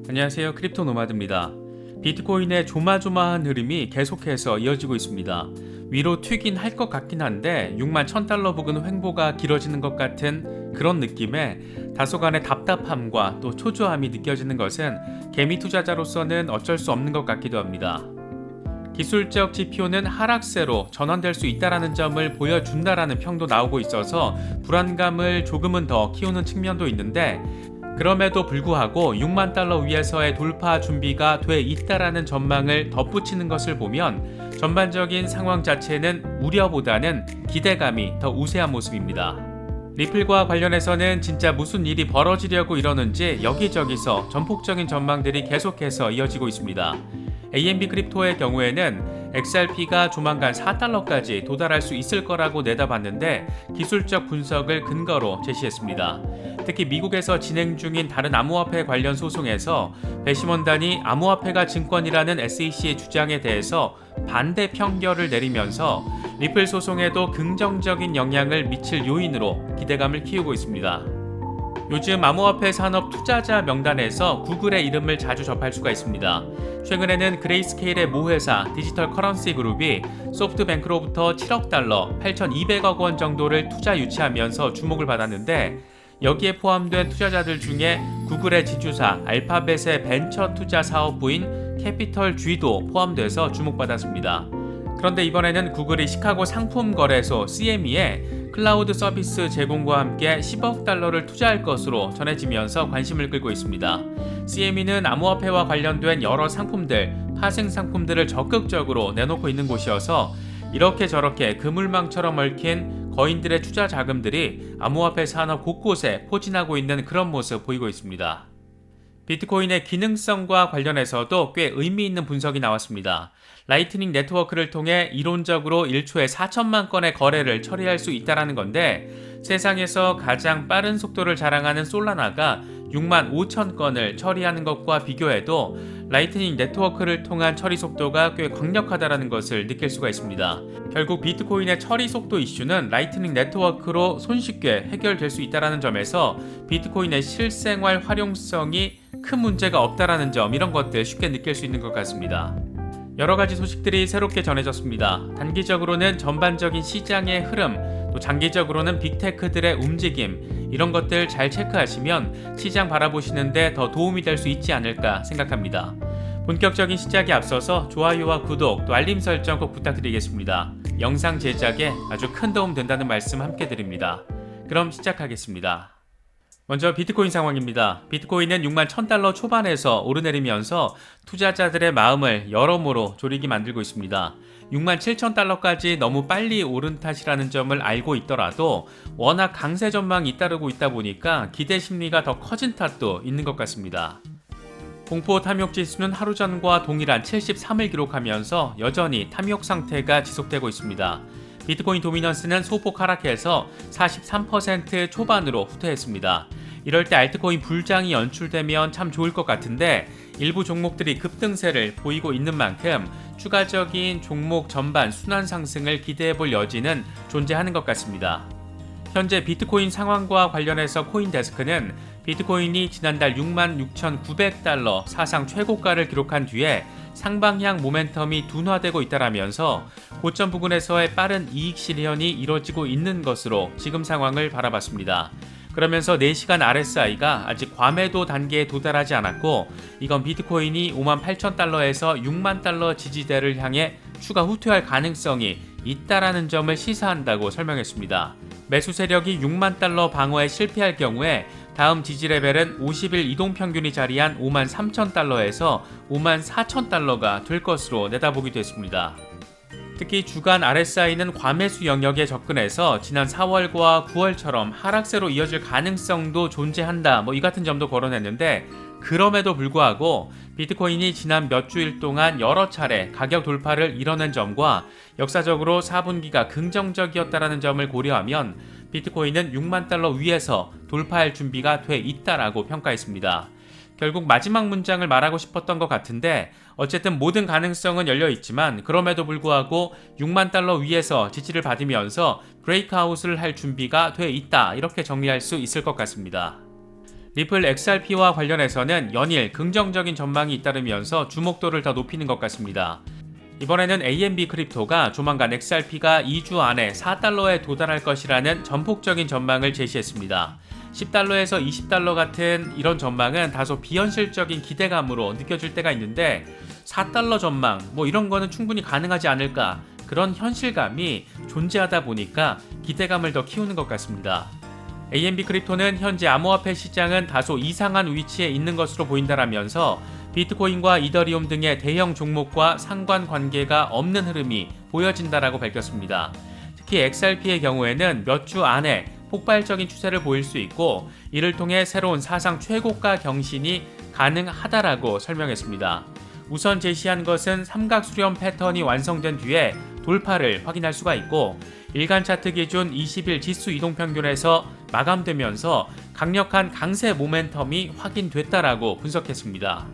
안녕하세요. 크립토 노마드입니다. 비트코인의 조마조마한 흐름이 계속해서 이어지고 있습니다. 위로 튀긴 할 것 같긴 한데 6만 1000달러 부근 횡보가 길어지는 것 같은 그런 느낌에 다소간의 답답함과 또 초조함이 느껴지는 것은 개미 투자자로서는 어쩔 수 없는 것 같기도 합니다. 기술적 지표는 하락세로 전환될 수 있다는 점을 보여준다라는 평도 나오고 있어서 불안감을 조금은 더 키우는 측면도 있는데, 그럼에도 불구하고 6만 달러 위에서의 돌파 준비가 돼 있다라는 전망을 덧붙이는 것을 보면 전반적인 상황 자체는 우려보다는 기대감이 더 우세한 모습입니다. 리플과 관련해서는 진짜 무슨 일이 벌어지려고 이러는지 여기저기서 전폭적인 전망들이 계속해서 이어지고 있습니다. AMB 크립토의 경우에는 XRP가 조만간 4달러까지 도달할 수 있을 거라고 내다봤는데 기술적 분석을 근거로 제시했습니다. 특히 미국에서 진행 중인 다른 암호화폐 관련 소송에서 배심원단이 암호화폐가 증권이라는 SEC의 주장에 대해서 반대 평결을 내리면서 리플 소송에도 긍정적인 영향을 미칠 요인으로 기대감을 키우고 있습니다. 요즘 암호화폐 산업 투자자 명단에서 구글의 이름을 자주 접할 수가 있습니다. 최근에는 그레이스케일의 모회사 디지털 커런시 그룹이 소프트뱅크로부터 7억 달러, 8,200억 원 정도를 투자 유치하면서 주목을 받았는데, 여기에 포함된 투자자들 중에 구글의 지주사 알파벳의 벤처 투자 사업부인 캐피털 G도 포함돼서 주목받았습니다. 그런데 이번에는 구글이 시카고 상품거래소 CME에 클라우드 서비스 제공과 함께 10억 달러를 투자할 것으로 전해지면서 관심을 끌고 있습니다. CME는 암호화폐와 관련된 여러 상품들, 파생 상품들을 적극적으로 내놓고 있는 곳이어서 이렇게 저렇게 그물망처럼 얽힌 거인들의 투자 자금들이 암호화폐 산업 곳곳에 포진하고 있는 그런 모습 보이고 있습니다. 비트코인의 기능성과 관련해서도 꽤 의미 있는 분석이 나왔습니다. 라이트닝 네트워크를 통해 이론적으로 1초에 4천만 건의 거래를 처리할 수 있다는 건데, 세상에서 가장 빠른 속도를 자랑하는 솔라나가 6만 5천 건을 처리하는 것과 비교해도 라이트닝 네트워크를 통한 처리 속도가 꽤 강력하다는 것을 느낄 수가 있습니다. 결국 비트코인의 처리 속도 이슈는 라이트닝 네트워크로 손쉽게 해결될 수 있다는 점에서 비트코인의 실생활 활용성이 큰 문제가 없다는 점, 이런 것들 쉽게 느낄 수 있는 것 같습니다. 여러 가지 소식들이 새롭게 전해졌습니다. 단기적으로는 전반적인 시장의 흐름, 또 장기적으로는 빅테크들의 움직임, 이런 것들 잘 체크하시면 시장 바라보시는데 더 도움이 될 수 있지 않을까 생각합니다. 본격적인 시작에 앞서서 좋아요와 구독, 또 알림 설정 꼭 부탁드리겠습니다. 영상 제작에 아주 큰 도움 된다는 말씀 함께 드립니다. 그럼 시작하겠습니다. 먼저 비트코인 상황입니다. 비트코인은 6만 1000달러 초반에서 오르내리면서 투자자들의 마음을 여러모로 졸이게 만들고 있습니다. 6만 7000달러까지 너무 빨리 오른 탓이라는 점을 알고 있더라도 워낙 강세 전망이 잇따르고 있다 보니까 기대 심리가 더 커진 탓도 있는 것 같습니다. 공포 탐욕 지수는 하루 전과 동일한 73을 기록하면서 여전히 탐욕 상태가 지속되고 있습니다. 비트코인 도미넌스는 소폭 하락해서 43% 초반으로 후퇴했습니다. 이럴 때 알트코인 불장이 연출되면 참 좋을 것 같은데, 일부 종목들이 급등세를 보이고 있는 만큼 추가적인 종목 전반 순환 상승을 기대해볼 여지는 존재하는 것 같습니다. 현재 비트코인 상황과 관련해서 코인데스크는 비트코인이 지난달 66,900달러 사상 최고가를 기록한 뒤에 상방향 모멘텀이 둔화되고 있다라면서 고점 부근에서의 빠른 이익 실현이 이뤄지고 있는 것으로 지금 상황을 바라봤습니다. 그러면서 4시간 RSI가 아직 과매도 단계에 도달하지 않았고, 이건 비트코인이 58,000달러에서 6만 달러 지지대를 향해 추가 후퇴할 가능성이 있다라는 점을 시사한다고 설명했습니다. 매수 세력이 6만 달러 방어에 실패할 경우에 다음 지지 레벨은 50일 이동평균이 자리한 5만 3,000달러에서 5만 4,000달러가 될 것으로 내다보기도 했습니다. 특히 주간 RSI는 과매수 영역에 접근해서 지난 4월과 9월처럼 하락세로 이어질 가능성도 존재한다, 이 같은 점도 거론했는데, 그럼에도 불구하고 비트코인이 지난 몇 주일 동안 여러 차례 가격 돌파를 이뤄낸 점과 역사적으로 4분기가 긍정적이었다는 점을 고려하면 비트코인은 6만 달러 위에서 돌파할 준비가 돼 있다라고 평가했습니다. 결국 마지막 문장을 말하고 싶었던 것 같은데, 어쨌든 모든 가능성은 열려 있지만 그럼에도 불구하고 6만 달러 위에서 지지를 받으면서 브레이크아웃을 할 준비가 돼 있다, 이렇게 정리할 수 있을 것 같습니다. 리플 XRP와 관련해서는 연일 긍정적인 전망이 잇따르면서 주목도를 더 높이는 것 같습니다. 이번에는 AMB 크립토가 조만간 XRP가 2주 안에 4달러에 도달할 것이라는 전폭적인 전망을 제시했습니다. 10달러에서 20달러 같은 이런 전망은 다소 비현실적인 기대감으로 느껴질 때가 있는데 4달러 전망 이런 거는 충분히 가능하지 않을까, 그런 현실감이 존재하다 보니까 기대감을 더 키우는 것 같습니다. AMB 크립토는 현재 암호화폐 시장은 다소 이상한 위치에 있는 것으로 보인다라면서 비트코인과 이더리움 등의 대형 종목과 상관관계가 없는 흐름이 보여진다라고 밝혔습니다. 특히 XRP의 경우에는 몇 주 안에 폭발적인 추세를 보일 수 있고 이를 통해 새로운 사상 최고가 경신이 가능하다라고 설명했습니다. 우선 제시한 것은 삼각 수렴 패턴이 완성된 뒤에 돌파를 확인할 수가 있고 일간 차트 기준 20일 지수 이동평균에서 마감되면서 강력한 강세 모멘텀이 확인됐다라고 분석했습니다.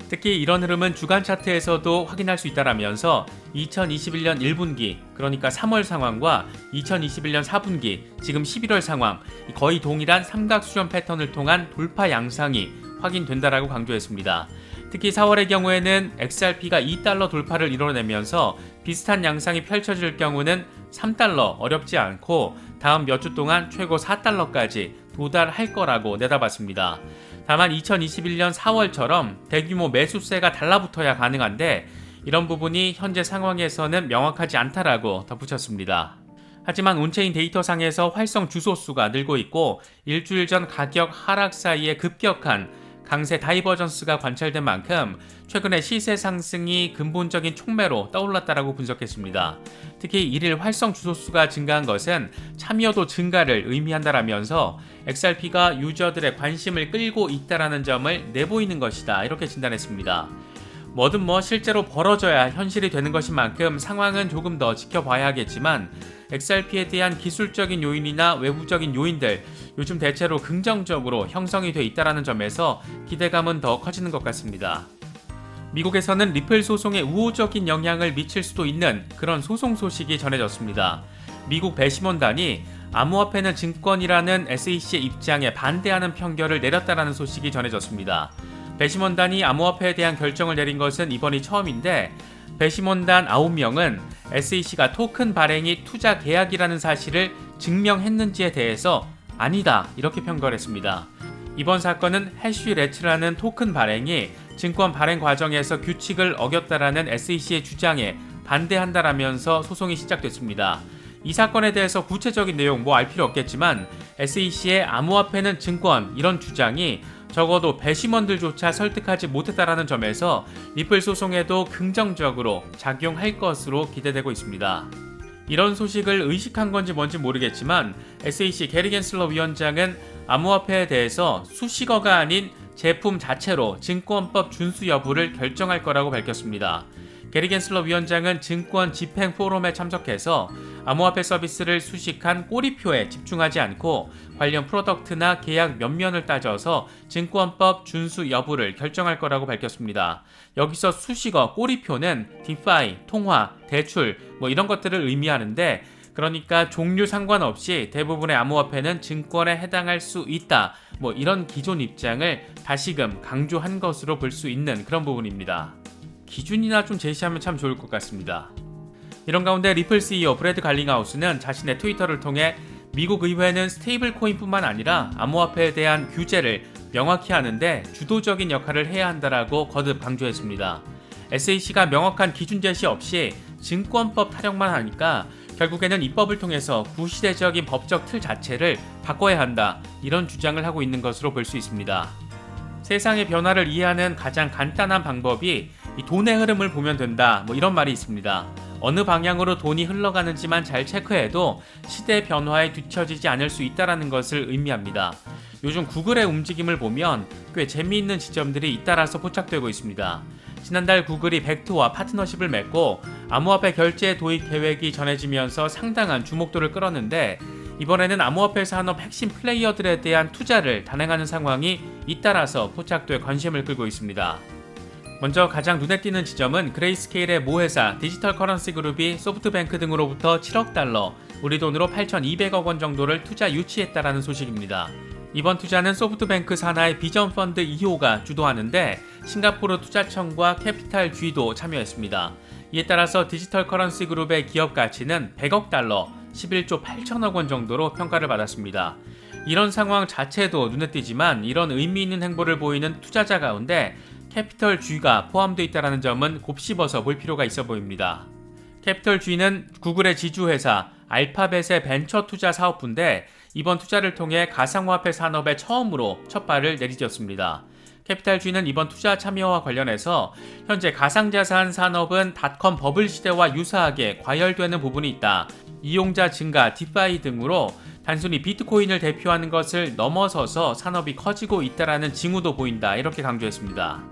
특히 이런 흐름은 주간 차트에서도 확인할 수 있다라면서 2021년 1분기, 그러니까 3월 상황과 2021년 4분기, 지금 11월 상황, 거의 동일한 삼각 수렴 패턴을 통한 돌파 양상이 확인된다라고 강조했습니다. 특히 4월의 경우에는 XRP가 2달러 돌파를 이뤄내면서 비슷한 양상이 펼쳐질 경우는 3달러 어렵지 않고 다음 몇 주 동안 최고 4달러까지 도달할 거라고 내다봤습니다. 다만 2021년 4월처럼 대규모 매수세가 달라붙어야 가능한데 이런 부분이 현재 상황에서는 명확하지 않다라고 덧붙였습니다. 하지만 온체인 데이터상에서 활성 주소수가 늘고 있고 일주일 전 가격 하락 사이에 급격한 강세 다이버전스가 관찰된 만큼 최근에 시세 상승이 근본적인 촉매로 떠올랐다라고 분석했습니다. 특히 1일 활성 주소수가 증가한 것은 참여도 증가를 의미한다라면서 XRP가 유저들의 관심을 끌고 있다라는 점을 내보이는 것이다, 이렇게 진단했습니다. 뭐든 실제로 벌어져야 현실이 되는 것인 만큼 상황은 조금 더 지켜봐야 하겠지만 XRP에 대한 기술적인 요인이나 외부적인 요인들 요즘 대체로 긍정적으로 형성이 돼 있다는 점에서 기대감은 더 커지는 것 같습니다. 미국에서는 리플 소송에 우호적인 영향을 미칠 수도 있는 그런 소송 소식이 전해졌습니다. 미국 배심원단이 암호화폐는 증권이라는 SEC의 입장에 반대하는 판결을 내렸다는 소식이 전해졌습니다. 배심원단이 암호화폐에 대한 결정을 내린 것은 이번이 처음인데 배심원단 9명은 SEC가 토큰 발행이 투자 계약이라는 사실을 증명했는지에 대해서 아니다, 이렇게 평가했습니다. 이번 사건은 해쉬레츠라는 토큰 발행이 증권 발행 과정에서 규칙을 어겼다라는 SEC의 주장에 반대한다라면서 소송이 시작됐습니다. 이 사건에 대해서 구체적인 내용 알 필요 없겠지만 SEC의 암호화폐는 증권 이런 주장이 적어도 배심원들조차 설득하지 못했다라는 점에서 리플 소송에도 긍정적으로 작용할 것으로 기대되고 있습니다. 이런 소식을 의식한 건지 뭔지 모르겠지만 SEC 게리 겐슬러 위원장은 암호화폐에 대해서 수식어가 아닌 제품 자체로 증권법 준수 여부를 결정할 거라고 밝혔습니다. 게리 겐슬러 위원장은 증권 집행 포럼에 참석해서 암호화폐 서비스를 수식한 꼬리표에 집중하지 않고 관련 프로덕트나 계약 면면을 따져서 증권법 준수 여부를 결정할 거라고 밝혔습니다. 여기서 수식어 꼬리표는 디파이, 통화, 대출 이런 것들을 의미하는데 그러니까 종류 상관없이 대부분의 암호화폐는 증권에 해당할 수 있다. 이런 기존 입장을 다시금 강조한 것으로 볼 수 있는 그런 부분입니다. 기준이나 좀 제시하면 참 좋을 것 같습니다. 이런 가운데 리플 CEO 브래드 갈링하우스는 자신의 트위터를 통해 미국 의회는 스테이블 코인뿐만 아니라 암호화폐에 대한 규제를 명확히 하는데 주도적인 역할을 해야 한다라고 거듭 강조했습니다. SEC가 명확한 기준 제시 없이 증권법 타령만 하니까 결국에는 입법을 통해서 구시대적인 법적 틀 자체를 바꿔야 한다, 이런 주장을 하고 있는 것으로 볼 수 있습니다. 세상의 변화를 이해하는 가장 간단한 방법이 이 돈의 흐름을 보면 된다, 이런 말이 있습니다. 어느 방향으로 돈이 흘러가는지만 잘 체크해도 시대 변화에 뒤처지지 않을 수 있다는 것을 의미합니다. 요즘 구글의 움직임을 보면 꽤 재미있는 지점들이 잇따라서 포착되고 있습니다. 지난달 구글이 벡트와 파트너십을 맺고 암호화폐 결제 도입 계획이 전해지면서 상당한 주목도를 끌었는데 이번에는 암호화폐 산업 핵심 플레이어들에 대한 투자를 단행하는 상황이 잇따라서 포착돼 관심을 끌고 있습니다. 먼저 가장 눈에 띄는 지점은 그레이스케일의 모회사 디지털 커런시 그룹이 소프트뱅크 등으로부터 7억 달러, 우리 돈으로 8,200억 원 정도를 투자 유치했다라는 소식입니다. 이번 투자는 소프트뱅크 산하의 비전펀드 2호가 주도하는데 싱가포르 투자청과 캐피탈 G도 참여했습니다. 이에 따라서 디지털 커런시 그룹의 기업 가치는 100억 달러, 11조 8천억 원 정도로 평가를 받았습니다. 이런 상황 자체도 눈에 띄지만 이런 의미 있는 행보를 보이는 투자자 가운데 캐피털 G가 포함되어 있다는 점은 곱씹어서 볼 필요가 있어 보입니다. 캐피털 G는 구글의 지주회사 알파벳의 벤처 투자 사업부인데 이번 투자를 통해 가상화폐 산업에 처음으로 첫 발을 내디뎠습니다. 캐피탈 G는 이번 투자 참여와 관련해서 현재 가상자산 산업은 닷컴 버블 시대와 유사하게 과열되는 부분이 있다. 이용자 증가, 디파이 등으로 단순히 비트코인을 대표하는 것을 넘어서서 산업이 커지고 있다라는 징후도 보인다. 이렇게 강조했습니다.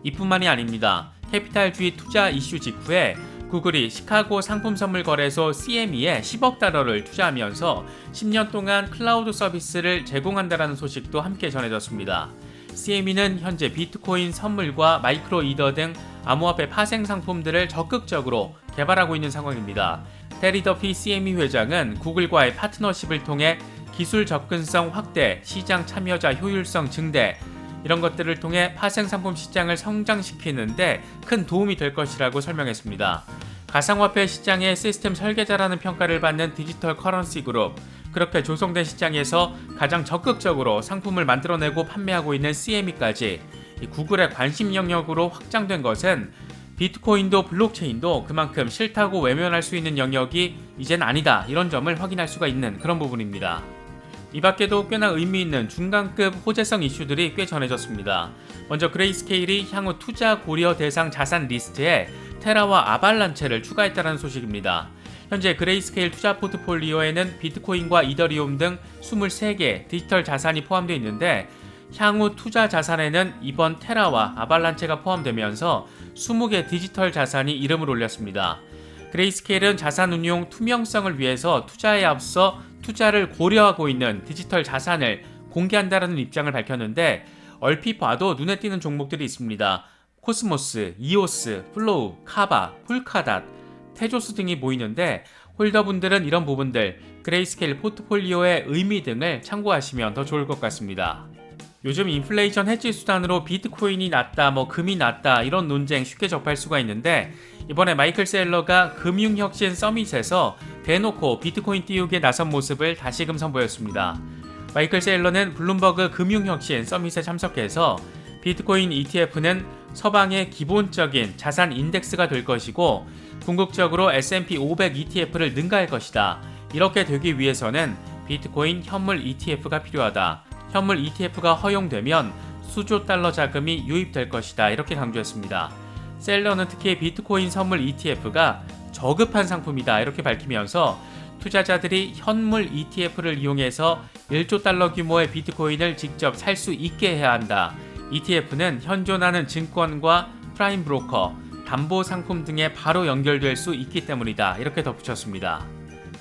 이뿐만이 아닙니다. 캐피탈 G 투자 이슈 직후에 구글이 시카고 상품선물거래소 CME에 10억 달러를 투자하면서 10년 동안 클라우드 서비스를 제공한다는 소식도 함께 전해졌습니다. CME는 현재 비트코인 선물과 마이크로 이더 등 암호화폐 파생 상품들을 적극적으로 개발하고 있는 상황입니다. 테리 더피 CME 회장은 구글과의 파트너십을 통해 기술 접근성 확대, 시장 참여자 효율성 증대, 이런 것들을 통해 파생 상품 시장을 성장시키는데 큰 도움이 될 것이라고 설명했습니다. 가상화폐 시장의 시스템 설계자라는 평가를 받는 디지털 커런시 그룹, 그렇게 조성된 시장에서 가장 적극적으로 상품을 만들어내고 판매하고 있는 CME까지 구글의 관심 영역으로 확장된 것은 비트코인도 블록체인도 그만큼 싫다고 외면할 수 있는 영역이 이젠 아니다, 이런 점을 확인할 수가 있는 그런 부분입니다. 이 밖에도 꽤나 의미 있는 중간급 호재성 이슈들이 꽤 전해졌습니다. 먼저 그레이스케일이 향후 투자 고려 대상 자산 리스트에 테라와 아발란체를 추가했다는 소식입니다. 현재 그레이스케일 투자 포트폴리오에는 비트코인과 이더리움 등 23개 디지털 자산이 포함되어 있는데 향후 투자 자산에는 이번 테라와 아발란체가 포함되면서 20개 디지털 자산이 이름을 올렸습니다. 그레이스케일은 자산 운용 투명성을 위해서 투자에 앞서 투자를 고려하고 있는 디지털 자산을 공개한다는 입장을 밝혔는데 얼핏 봐도 눈에 띄는 종목들이 있습니다. 코스모스, 이오스, 플로우, 카바, 폴카닷, 테조스 등이 보이는데 홀더분들은 이런 부분들, 그레이스케일 포트폴리오의 의미 등을 참고하시면 더 좋을 것 같습니다. 요즘 인플레이션 해지 수단으로 비트코인이 낮다, 금이 낮다 이런 논쟁 쉽게 접할 수가 있는데 이번에 마이클 셀러가 금융혁신 서밋에서 대놓고 비트코인 띄우기에 나선 모습을 다시금 선보였습니다. 마이클 셀러는 블룸버그 금융혁신 서밋에 참석해서 비트코인 ETF는 서방의 기본적인 자산 인덱스가 될 것이고 궁극적으로 S&P 500 ETF를 능가할 것이다. 이렇게 되기 위해서는 비트코인 현물 ETF가 필요하다. 현물 ETF가 허용되면 수조 달러 자금이 유입될 것이다. 이렇게 강조했습니다. 셀러는 특히 비트코인 선물 ETF가 저급한 상품이다. 이렇게 밝히면서 투자자들이 현물 ETF를 이용해서 1조 달러 규모의 비트코인을 직접 살 수 있게 해야 한다. ETF는 현존하는 증권과 프라임 브로커, 담보 상품 등에 바로 연결될 수 있기 때문이다. 이렇게 덧붙였습니다.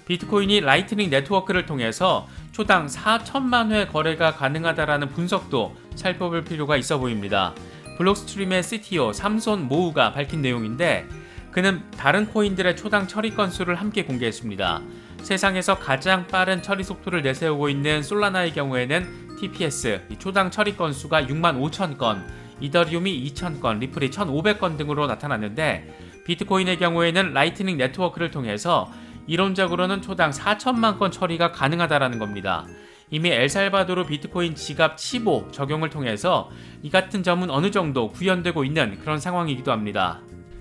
비트코인이 라이트닝 네트워크를 통해서 초당 4천만 회 거래가 가능하다라는 분석도 살펴볼 필요가 있어 보입니다. 블록스트림의 CTO 삼손 모우가 밝힌 내용인데 그는 다른 코인들의 초당 처리 건수를 함께 공개했습니다. 세상에서 가장 빠른 처리 속도를 내세우고 있는 솔라나의 경우에는 TPS 초당 처리 건수가 6만 5천 건, 이더리움이 2,000건, 리플이 1,500건 등으로 나타났는데 비트코인의 경우에는 라이트닝 네트워크를 통해서 이론적으로는 초당 4천만 건 처리가 가능하다라는 겁니다. 이미 엘살바도르 비트코인 지갑 치보 적용을 통해서 이 같은 점은 어느 정도 구현되고 있는 그런 상황이기도 합니다.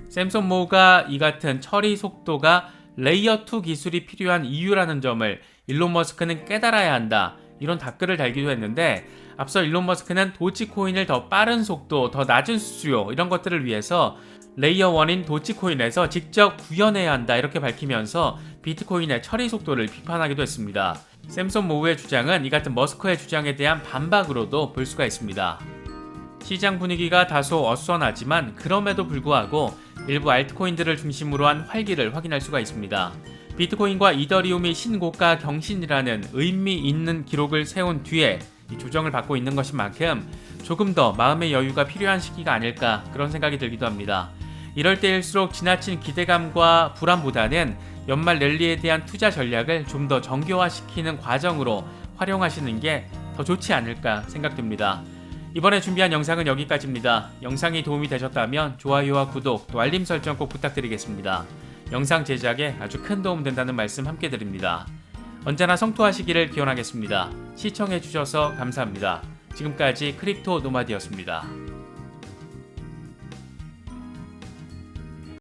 샘손 모우가 이 같은 처리 속도가 레이어 2 기술이 필요한 이유라는 점을 일론 머스크는 깨달아야 한다. 이런 댓글을 달기도 했는데 앞서 일론 머스크는 도치코인을 더 빠른 속도, 더 낮은 수수료 이런 것들을 위해서 레이어 1인 도치코인에서 직접 구현해야 한다 이렇게 밝히면서 비트코인의 처리 속도를 비판하기도 했습니다. 샘손 모우의 주장은 이 같은 머스크의 주장에 대한 반박으로도 볼 수가 있습니다. 시장 분위기가 다소 어수선하지만 그럼에도 불구하고 일부 알트코인들을 중심으로 한 활기를 확인할 수가 있습니다. 비트코인과 이더리움이 신고가 경신이라는 의미 있는 기록을 세운 뒤에 이 조정을 받고 있는 것인 만큼 조금 더 마음의 여유가 필요한 시기가 아닐까 그런 생각이 들기도 합니다. 이럴 때일수록 지나친 기대감과 불안보다는 연말 랠리에 대한 투자 전략을 좀 더 정교화시키는 과정으로 활용하시는 게 더 좋지 않을까 생각됩니다. 이번에 준비한 영상은 여기까지입니다. 영상이 도움이 되셨다면 좋아요와 구독 또 알림 설정 꼭 부탁드리겠습니다. 영상 제작에 아주 큰 도움 된다는 말씀 함께 드립니다. 언제나 성투하시기를 기원하겠습니다. 시청해주셔서 감사합니다. 지금까지 크립토 노마디였습니다.